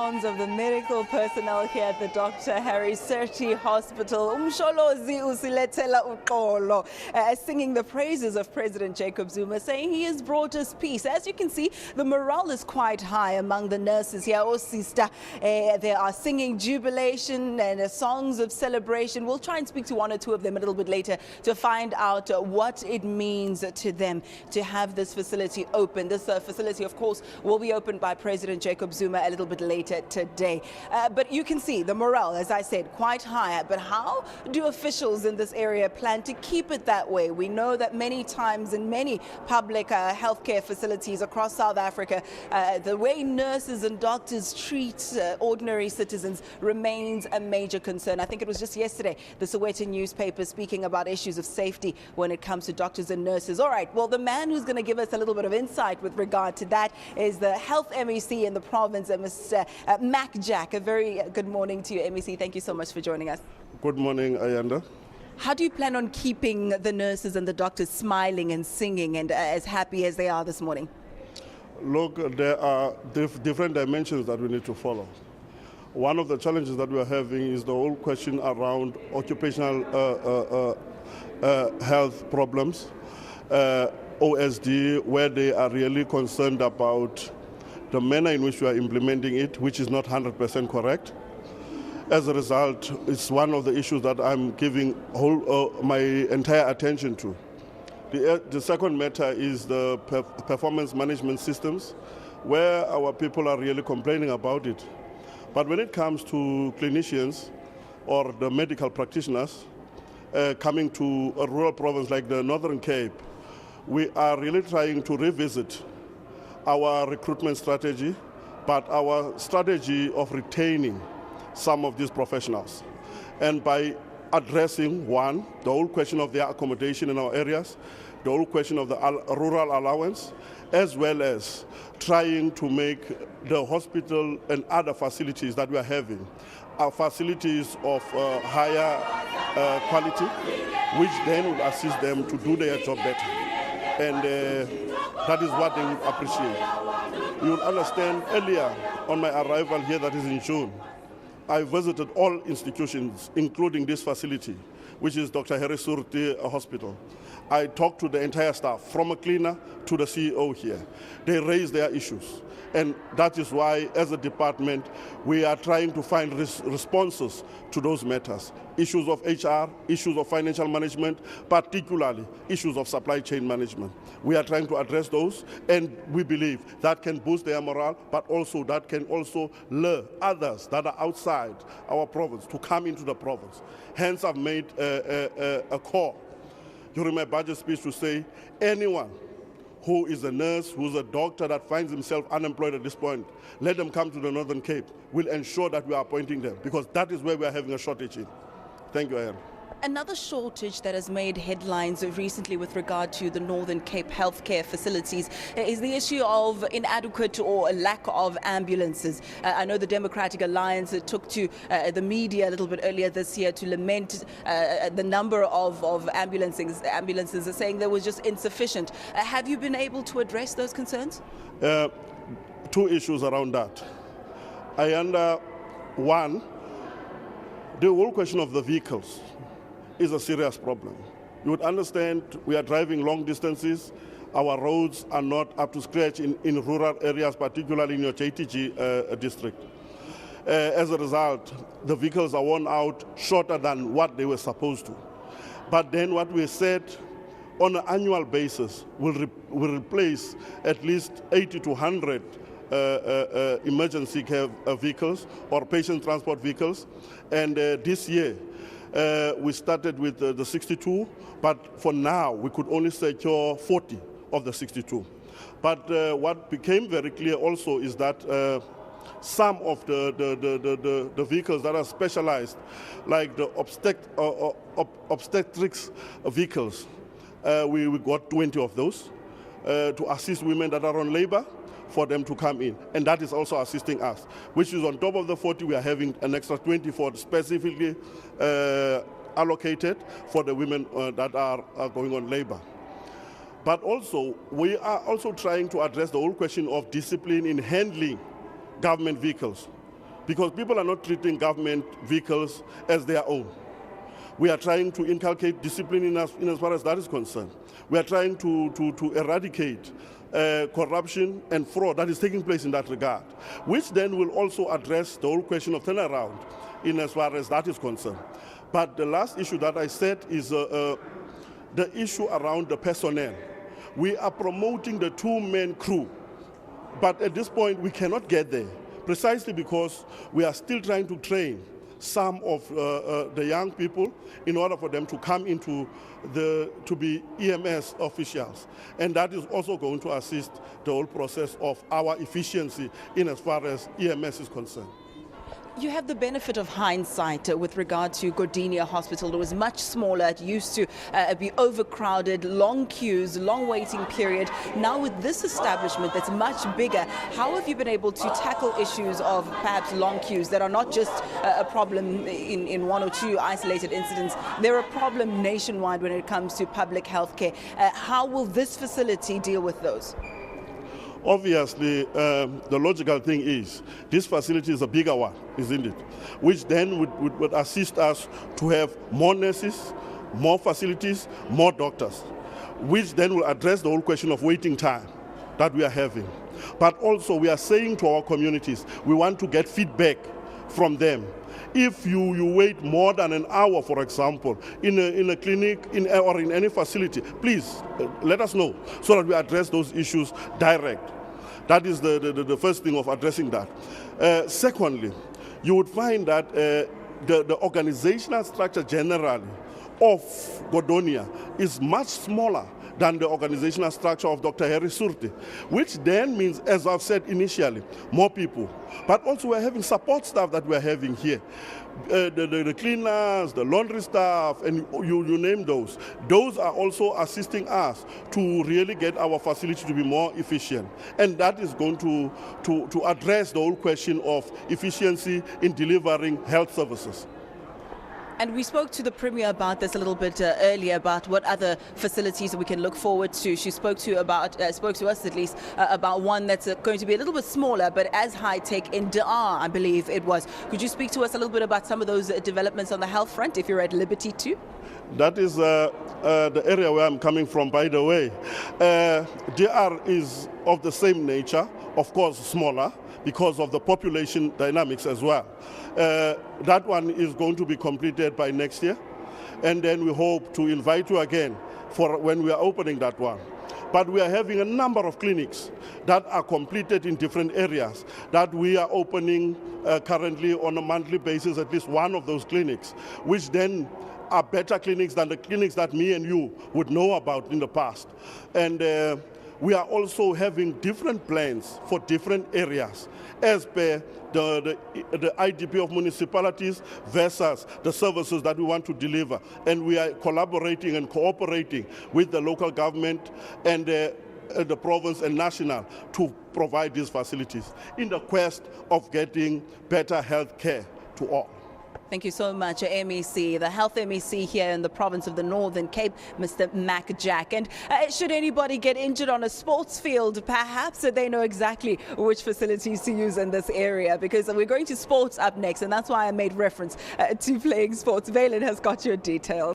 sounds of the medical personnel here at the Dr. Harry Serchi Hospital. Umsholozi usilethela uxolo, singing the praises of President Jacob Zuma, saying he has brought us peace. As you can see, the morale is quite high among the nurses here. Oh, sister, they are singing jubilation and songs of celebration. We'll try and speak to one or two of them a little bit later to find out what it means to them to have this facility open. This facility, of course, will be opened by President Jacob Zuma a little bit later today. But you can see the morale, as I said, quite high. But how do officials in this area plan to keep it that way? We know that many times in many public healthcare facilities across South Africa, the way nurses and doctors treat ordinary citizens remains a major concern. I think it was just yesterday the Sowetan newspaper speaking about issues of safety when it comes to doctors and nurses. All right, well, the man who's going to give us a little bit of insight with regard to that is the health MEC in the province, Mr. Mac Jack. A very good morning to you, MEC. Thank you so much for joining us. Good morning, Ayanda. How do you plan on keeping the nurses and the doctors smiling and singing and as happy as they are this morning? Look, there are different dimensions that we need to follow. One of the challenges that we are having is the whole question around occupational health problems, OSD, where they are really concerned about the manner in which we are implementing it, which is not 100% correct. As a result, it's one of the issues that I'm giving my entire attention to. The second matter is the performance management systems, where our people are really complaining about it. But when it comes to clinicians or the medical practitioners coming to a rural province like the Northern Cape, we are really trying to revisit our recruitment strategy, but our strategy of retaining some of these professionals. And by addressing, one, the whole question of their accommodation in our areas, the whole question of the rural allowance, as well as trying to make the hospital and other facilities that we are having are facilities of higher quality, which then will assist them to do their job better. And that is what they would appreciate. You will understand, earlier on my arrival here, that is in June, I visited all institutions, including this facility, which is Dr. Harry Serchi Hospital. I talked to the entire staff, from a cleaner to the CEO here. They raised their issues. And that is why, as a department, we are trying to find responses to those matters. Issues of HR, issues of financial management, particularly issues of supply chain management. We are trying to address those, and we believe that can boost their morale, but also that can also lure others that are outside our province to come into the province. Hence, I've made a call during my budget speech to say anyone who is a nurse, who's a doctor that finds himself unemployed at this point, let them come to the Northern Cape. We'll ensure that we are appointing them, because that is where we are having a shortage in. Thank you, Ayan. Another shortage that has made headlines recently with regard to the Northern Cape healthcare facilities is the issue of inadequate or lack of ambulances. I know the Democratic Alliance took to the media a little bit earlier this year to lament the number of ambulances saying there was just insufficient. Have you been able to address those concerns? Two issues around that. One, the whole question of the vehicles is a serious problem. You would understand we are driving long distances. Our roads are not up to scratch in rural areas, particularly in your JTG district. As a result, the vehicles are worn out shorter than what they were supposed to. But then what we said, on an annual basis, will replace at least 80 to 100 emergency care vehicles or patient transport vehicles. And this year, we started with the 62, but for now we could only secure 40 of the 62. But what became very clear also is that some of the vehicles that are specialized, like the obstetrics vehicles, we got 20 of those to assist women that are on labor, for them to come in, and that is also assisting us, which is on top of the 40 we are having an extra 24 specifically allocated for the women that are going on labor. But also we are also trying to address the whole question of discipline in handling government vehicles. because people are not treating government vehicles as their own. We are trying to inculcate discipline in as far as that is concerned. We are trying to eradicate corruption and fraud that is taking place in that regard, which then will also address the whole question of turnaround in as far as that is concerned. But the last issue that I said is the issue around the personnel. We are promoting the two-man crew, but at this point we cannot get there, precisely because we are still trying to train some of the young people in order for them to come into to be EMS officials. And that is also going to assist the whole process of our efficiency in as far as EMS is concerned. You have the benefit of hindsight with regard to Godinia Hospital. It was much smaller. It used to be overcrowded, long queues, long waiting period. Now with this establishment that's much bigger, how have you been able to tackle issues of perhaps long queues that are not just a problem in one or two isolated incidents? They're a problem nationwide when it comes to public health care. How will this facility deal with those? Obviously, the logical thing is this facility is a bigger one, isn't it? Which then would assist us to have more nurses, more facilities, more doctors, which then will address the whole question of waiting time that we are having. But also we are saying to our communities, we want to get feedback from them. If you wait more than an hour, for example, in a clinic or in any facility, please let us know so that we address those issues direct. That is the first thing of addressing that. Secondly, you would find that the organizational structure generally of Godinia is much smaller than the organizational structure of Dr. Harry Surti, which then means, as I've said initially, more people. But also we're having support staff that we're having here. The cleaners, the laundry staff, and you name those. Those are also assisting us to really get our facility to be more efficient. And that is going to address the whole question of efficiency in delivering health services. And we spoke to the Premier about this a little bit earlier, about what other facilities we can look forward to. She spoke to us at least about one that's going to be a little bit smaller, but as high-tech in Da'a, I believe it was. Could you speak to us a little bit about some of those developments on the health front, if you're at liberty too? That is the area where I'm coming from, by the way. DR is of the same nature, of course smaller, because of the population dynamics as well. That one is going to be completed by next year, and then we hope to invite you again for when we are opening that one. But we are having a number of clinics that are completed in different areas that we are opening currently on a monthly basis, at least one of those clinics, which then are better clinics than the clinics that me and you would know about in the past. And we are also having different plans for different areas as per the IDP of municipalities versus the services that we want to deliver. And we are collaborating and cooperating with the local government and the province and national to provide these facilities in the quest of getting better health care to all. Thank you so much, MEC, the Health MEC here in the province of the Northern Cape, Mr. Mac Jack. And should anybody get injured on a sports field, perhaps they know exactly which facilities to use in this area, because we're going to sports up next, and that's why I made reference to playing sports. Valen has got your details.